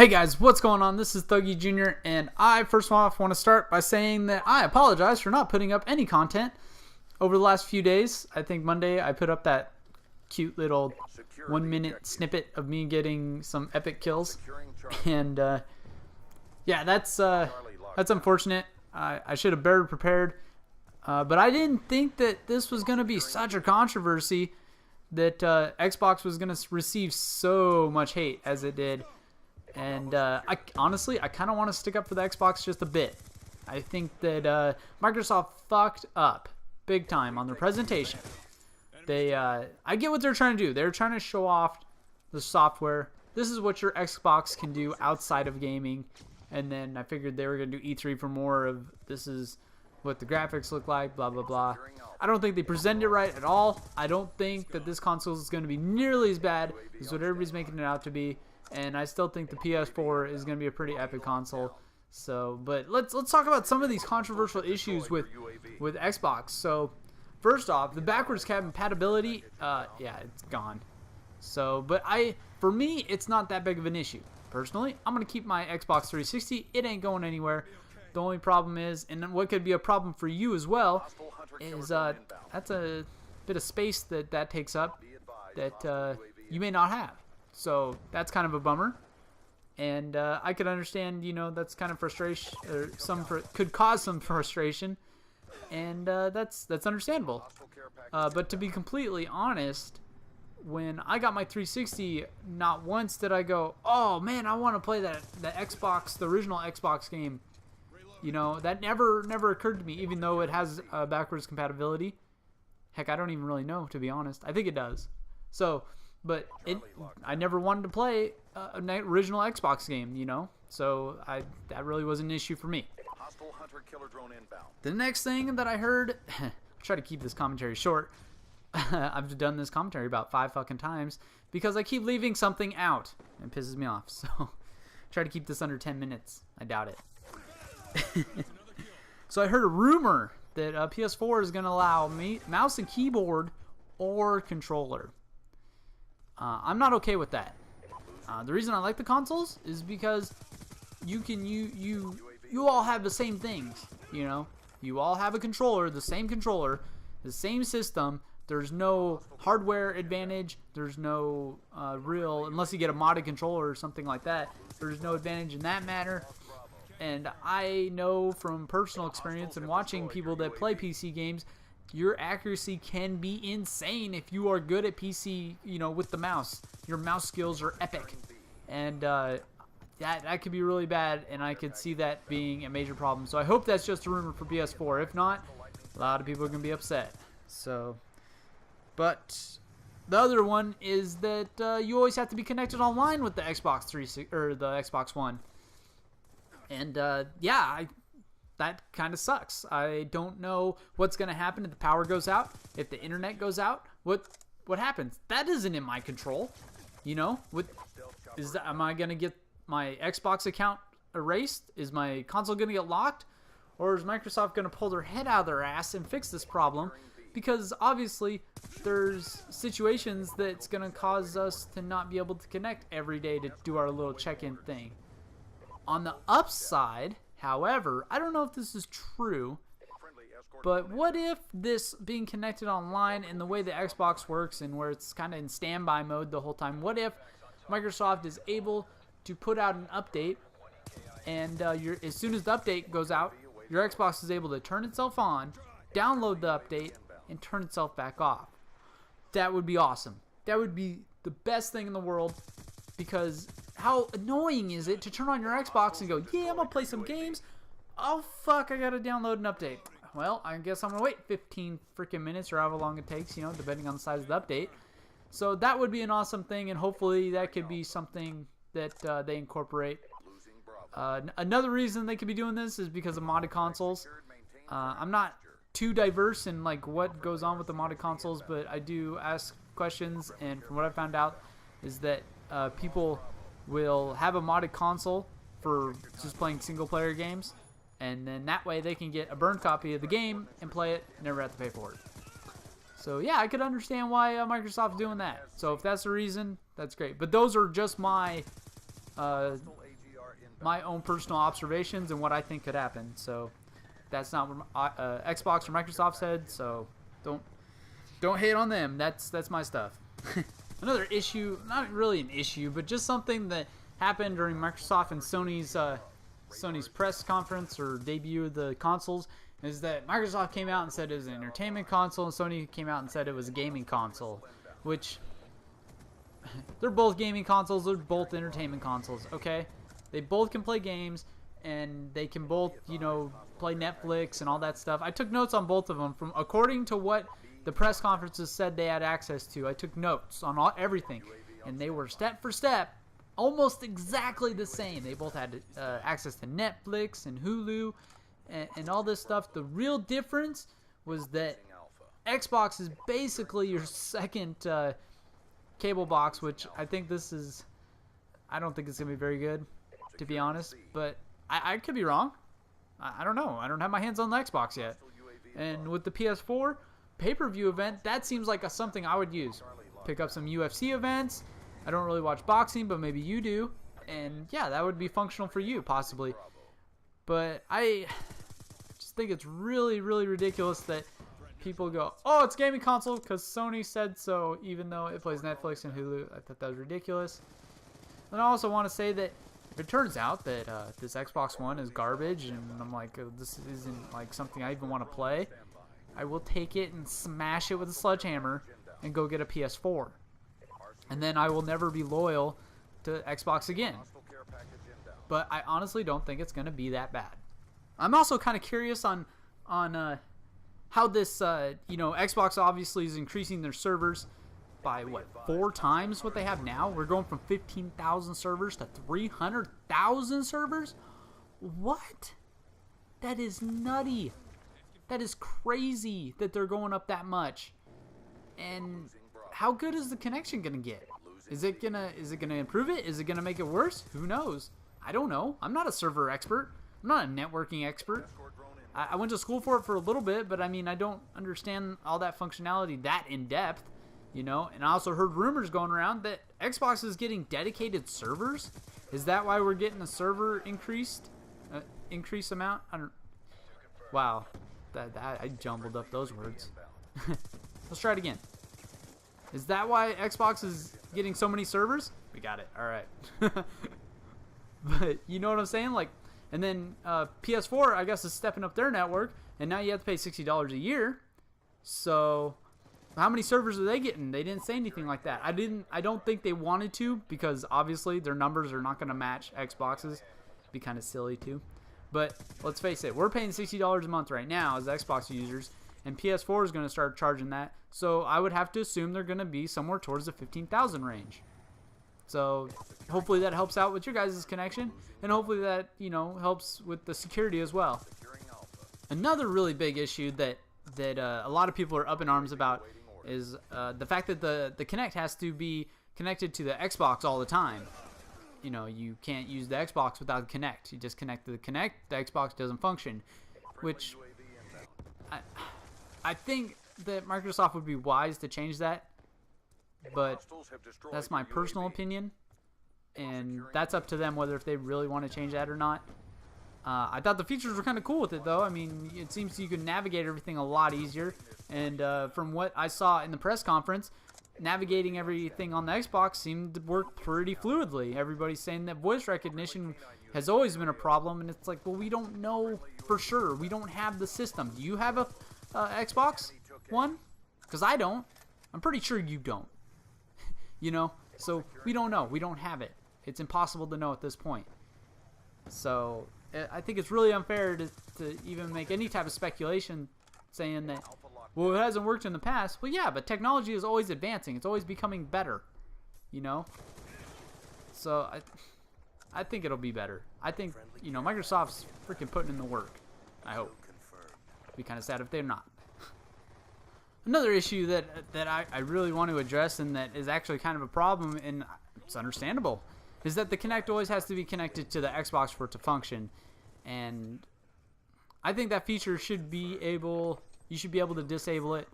Hey guys, what's going on? This is Thuggy Jr. and I first off want to start by saying that I apologize for not putting up any content over the last few days. I think Monday I put up that cute little 1 minute snippet of me getting some epic kills, and yeah, that's unfortunate. I should have better prepared, but I didn't think that this was going to be such a controversy, that Xbox was going to receive so much hate as it did. And I honestly kind of want to stick up for the Xbox just a bit. I think that Microsoft fucked up big time on their presentation. I get what they're trying to do. They're trying to show off the software. This is what your Xbox can do outside of gaming. And then I figured they were going to do E3 for more of this is what the graphics look like, blah, blah, blah. I don't think they presented it right at all. I don't think that this console is going to be nearly as bad as what everybody's making it out to be. And I still think the PS4 is going to be a pretty epic console. So, but let's talk about some of these controversial issues with Xbox. So, first off, the backwards compatibility, yeah, it's gone. So, but for me, it's not that big of an issue. Personally, I'm going to keep my Xbox 360. It ain't going anywhere. The only problem is, and what could be a problem for you as well, is that's a bit of space that takes up that you may not have. So that's kind of a bummer, and I could understand, you know, that's kind of frustration, or could cause some frustration, and that's understandable. But to be completely honest, when I got my 360, not once did I go, oh man, I want to play the Xbox, the original Xbox game. You know, that never occurred to me, even though it has backwards compatibility. Heck, I don't even really know, to be honest. I think it does. So. But I never wanted to play an original Xbox game, you know, so that really was an issue for me. The next thing that I heard, I'll try to keep this commentary short. I've done this commentary about 5 fucking times because I keep leaving something out. It pisses me off, so try to keep this under 10 minutes. I doubt it. So I heard a rumor that PS4 is going to allow mouse and keyboard or controller. I'm not okay with that. The reason I like the consoles is because you all have the same things, you know. You all have a controller, the same system. There's no hardware advantage. There's no real, unless you get a modded controller or something like that, there's no advantage in that matter. And I know from personal experience and watching people that play PC games, your accuracy can be insane if you are good at PC, you know, with the mouse. Your mouse skills are epic. And that could be really bad, and I could see that being a major problem. So I hope that's just a rumor for PS4. If not, a lot of people are going to be upset. So, but the other one is that you always have to be connected online with the Xbox 360 or the Xbox One. And yeah, that kind of sucks. I don't know what's going to happen if the power goes out, if the internet goes out. What happens? That isn't in my control. You know, am I going to get my Xbox account erased? Is my console going to get locked? Or is Microsoft going to pull their head out of their ass and fix this problem? Because obviously there's situations that's going to cause us to not be able to connect every day to do our little check-in thing. On the upside, however, I don't know if this is true, but what if this being connected online and the way the Xbox works and where it's kind of in standby mode the whole time, what if Microsoft is able to put out an update and as soon as the update goes out, your Xbox is able to turn itself on, download the update, and turn itself back off? That would be awesome. That would be the best thing in the world, because how annoying is it to turn on your Xbox and go, yeah, I'm going to play some games. Oh, fuck, I got to download an update. Well, I guess I'm going to wait 15 freaking minutes or however long it takes, you know, depending on the size of the update. So that would be an awesome thing, and hopefully that could be something that they incorporate. Another reason they could be doing this is because of modded consoles. I'm not too diverse in like what goes on with the modded consoles, but I do ask questions, and from what I found out is that people will have a modded console for just playing single player games, and then that way they can get a burned copy of the game and play it and never have to pay for it. So yeah, I could understand why Microsoft's doing that. So if that's the reason, that's great. But those are just my my own personal observations and what I think could happen. So that's not what Xbox or Microsoft said. So don't hate on them. That's my stuff. Another issue, not really an issue, but just something that happened during Microsoft and Sony's press conference or debut of the consoles, is that Microsoft came out and said it was an entertainment console, and Sony came out and said it was a gaming console, which they're both gaming consoles, they're both entertainment consoles, okay? They both can play games, and they can both, you know, play Netflix and all that stuff. I took notes on both of them from according to what the press conferences said they had access to. I took notes on everything, and they were step for step almost exactly the same. They both had access to Netflix and Hulu and all this stuff. The real difference was that Xbox is basically your second cable box, which I think I don't think it's going to be very good, to be honest, but I could be wrong. I don't know. I don't have my hands on the Xbox yet. And with the PS4 pay-per-view event, that seems like something I would use. Pick up some UFC events. I don't really watch boxing, but maybe you do. And yeah, that would be functional for you, possibly. But I just think it's really, really ridiculous that people go, oh, it's gaming console because Sony said so, even though it plays Netflix and Hulu. I thought that was ridiculous. And I also want to say that if it turns out that this Xbox One is garbage, and I'm like, this isn't like something I even want to play, I will take it and smash it with a sledgehammer and go get a PS4. And then I will never be loyal to Xbox again. But I honestly don't think it's going to be that bad. I'm also kind of curious on how this, you know, Xbox obviously is increasing their servers by, what, 4 times what they have now? We're going from 15,000 servers to 300,000 servers? What? That is nutty. That is crazy that they're going up that much. And how good is the connection going to get? Is it gonna improve it? Is it gonna make it worse? Who knows? I don't know. I'm not a server expert. I'm not a networking expert. I went to school for it for a little bit, but I mean, I don't understand all that functionality that in depth, you know. And I also heard rumors going around that Xbox is getting dedicated servers. Is that why we're getting a server increased amount? I don't. Wow, that I jumbled up those words. Let's try it again. Is that why Xbox is getting so many servers? We got it. All right. But you know what I'm saying? Like, and then PS4, I guess, is stepping up their network, and now you have to pay $60 a year. So, how many servers are they getting? They didn't say anything like that. I don't think they wanted to, because obviously their numbers are not going to match Xbox's. It'd be kind of silly too. But let's face it, we're paying $60 a month right now as Xbox users. And PS4 is going to start charging that. So I would have to assume they're going to be somewhere towards the 15,000 range. So hopefully that helps out with your guys' connection. And hopefully that, you know, helps with the security as well. Another really big issue that a lot of people are up in arms about is the fact that the Kinect has to be connected to the Xbox all the time. You know, you can't use the Xbox without the Kinect. You just connect to the Kinect, the Xbox doesn't function. Which I think that Microsoft would be wise to change that, but that's my personal opinion, and that's up to them whether if they really want to change that or not. I thought the features were kind of cool with it, though. I mean, it seems you can navigate everything a lot easier, and from what I saw in the press conference, navigating everything on the Xbox seemed to work pretty fluidly. Everybody's saying that voice recognition has always been a problem, and it's like, well, we don't know for sure. We don't have the system. Do you have a Xbox One? Because I don't. I'm pretty sure you don't. You know? So we don't know. We don't have it. It's impossible to know at this point. So I think it's really unfair to even make any type of speculation saying that, well, it hasn't worked in the past. Well, yeah, but technology is always advancing. It's always becoming better. You know? So I think it'll be better. I think, you know, Microsoft's freaking putting in the work. I hope. It'd be kind of sad if they're not. Another issue that I really want to address, and that is actually kind of a problem, and it's understandable, is that the Kinect always has to be connected to the Xbox for it to function. And I think that feature should be able, you should be able to disable it.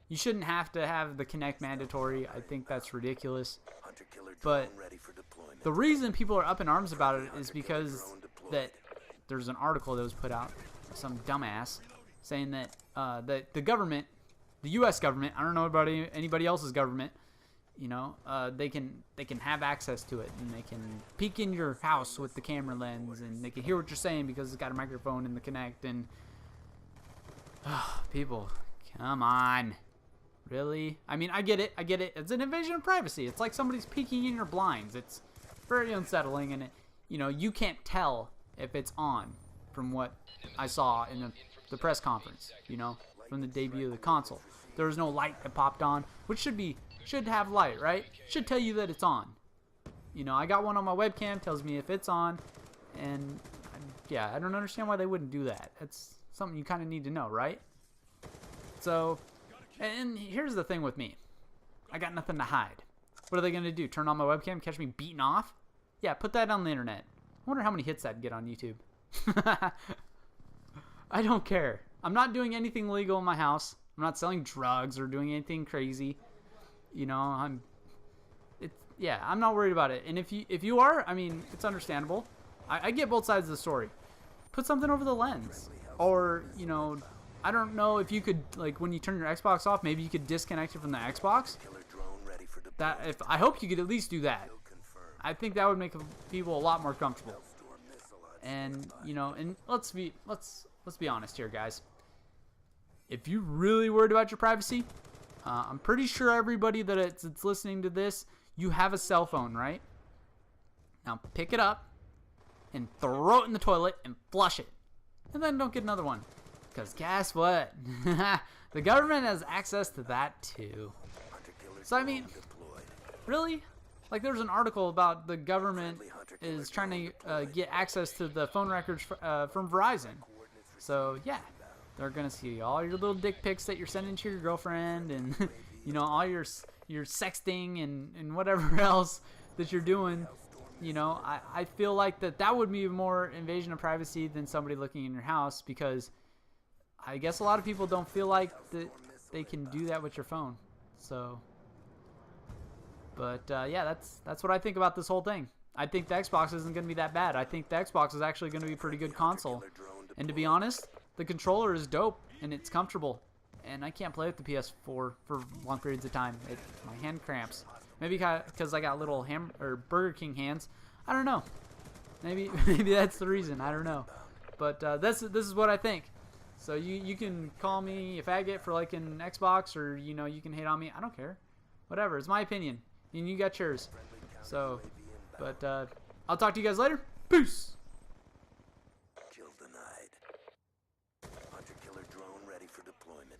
You shouldn't have to have the Kinect mandatory. I think that's ridiculous. But the reason people are up in arms about it is because that there's an article that was put out, some dumbass, saying that that the government, the U.S. government, I don't know about anybody else's government, you know, they can have access to it, and they can peek in your house with the camera lens, and they can hear what you're saying because it's got a microphone in the Kinect. And people, come on, really? I mean, I get it. It's an invasion of privacy. It's like somebody's peeking in your blinds. It's very unsettling, and you know, you can't tell if it's on from what I saw in the press conference. You know, from the debut of the console, there was no light that popped on, which should have light, right? Should tell you that it's on. You know, I got one on my webcam, tells me if it's on, and yeah, I don't understand why they wouldn't do that. It's something you kind of need to know, right? So, and here's the thing with me. I got nothing to hide. What are they going to do? Turn on my webcam, catch me beating off? Yeah, put that on the internet. I wonder how many hits that'd get on YouTube. I don't care. I'm not doing anything illegal in my house. I'm not selling drugs or doing anything crazy. You know, I'm not worried about it. And if you are, I mean, it's understandable. I get both sides of the story. Put something over the lens, or you know, I don't know if you could, like, when you turn your Xbox off, maybe you could disconnect it from the Xbox. I hope you could at least do that. I think that would make people a lot more comfortable. And you know, and let's be honest here, guys. If you're really worried about your privacy, I'm pretty sure everybody that's listening to this, you have a cell phone, right? Now pick it up and throw it in the toilet and flush it. And then don't get another one. Because guess what? The government has access to that too. So I mean, really? Like, there's an article about the government is trying to get access to the phone records from Verizon. So yeah, they're gonna see all your little dick pics that you're sending to your girlfriend, and you know, all your sexting and whatever else that you're doing. You know, I feel like that would be more invasion of privacy than somebody looking in your house, because I guess a lot of people don't feel like that they can do that with your phone. So, but yeah, that's what I think about this whole thing. I think the Xbox isn't going to be that bad. I think the Xbox is actually going to be a pretty good console. And to be honest, the controller is dope and it's comfortable. And I can't play with the PS4 for long periods of time. My hand cramps. Maybe because I got little Burger King hands. I don't know. Maybe that's the reason. I don't know. But this is what I think. So you can call me a faggot for like an Xbox, or you know, you can hate on me. I don't care. Whatever. It's my opinion. And you got yours. So, but I'll talk to you guys later. Peace. Kill denied. Hunter-killer drone ready for deployment.